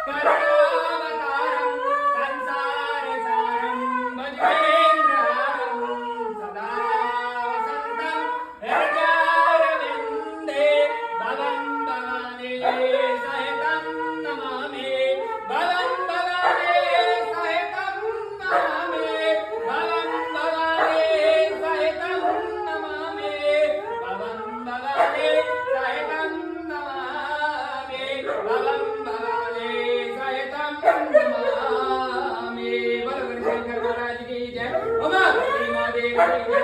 करुणावतारं संसारसारं भजेन्द्रहारं सदा वसन्तं हृदयारविन्दे भवं भवानी सहितं नमामि भवं भवानी सहितं नमामि भवं भवानी सहितं नमामि भवं भवानी सहितं नमामि भवं भवानी सहितं नमामि। बोलो शंकर महाराज की जय। उमा देवी माँ देवी की जय।